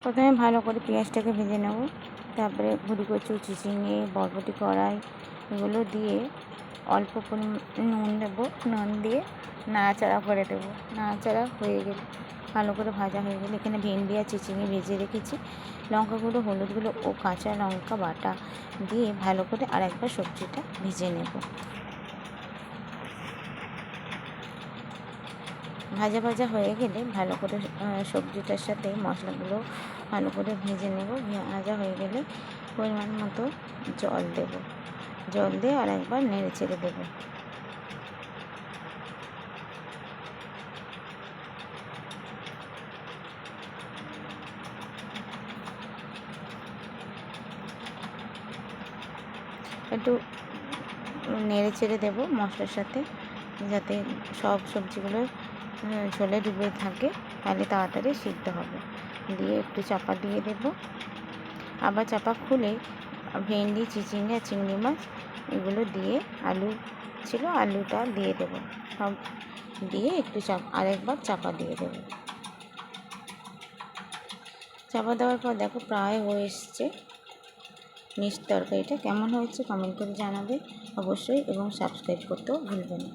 প্রথমে ভালো করে পেঁয়াজটাকে ভেজে নেব, তারপরে ভুড়ি কচু, চিচিঙে, বরবটি, কড়াই এগুলো দিয়ে অল্প নুন দেবো, নুন দিয়ে নাড়াচাড়া করে দেবো। নাড়াচাড়া হয়ে গেলে ভালো করে ভাজা হয়ে গেলে এখানে ভেন্ডি আর চিচিঙে ভেজে রেখেছি, লঙ্কা গুঁড়ো, হলুদ গুঁড়ো ও কাঁচা লঙ্কা বাটা দিয়ে ভালো করে আরেকবার সবজিটা ভেজে নেব। ভাজা ভাজা হয়ে গেলে ভালো করে সবজিটার সাথে মশলাগুলো ভালো করে ভেজে নেব। ভাজা হয়ে গেলে পরিমাণ মতো জল দেব, জল দিয়ে আর একবার নেড়ে চেড়ে দেবো। একটু নেড়ে চেড়ে দেবো মশলার সাথে, যাতে সব সবজিগুলো ঝোলে ডুবে থাকে, তাহলে তাড়াতাড়ি সিদ্ধ হবে। দিয়ে একটু চাপা দিয়ে দেবো, আবার চাপা খুলে ভেন্ডি, চিচিঙে, চিংড়ি মাছ এগুলো দিয়ে, আলু ছিল আলুটা দিয়ে দেবো, সব দিয়ে একটু আরেকবার চাপা দিয়ে দেবো। চাপা দেওয়ার পর দেখো প্রায় হয়ে এসছে। মিষ্টি তরকারিটা কেমন হয়েছে কমেন্ট করে জানাবে অবশ্যই, এবং সাবস্ক্রাইব করতেও ভুলবেন না।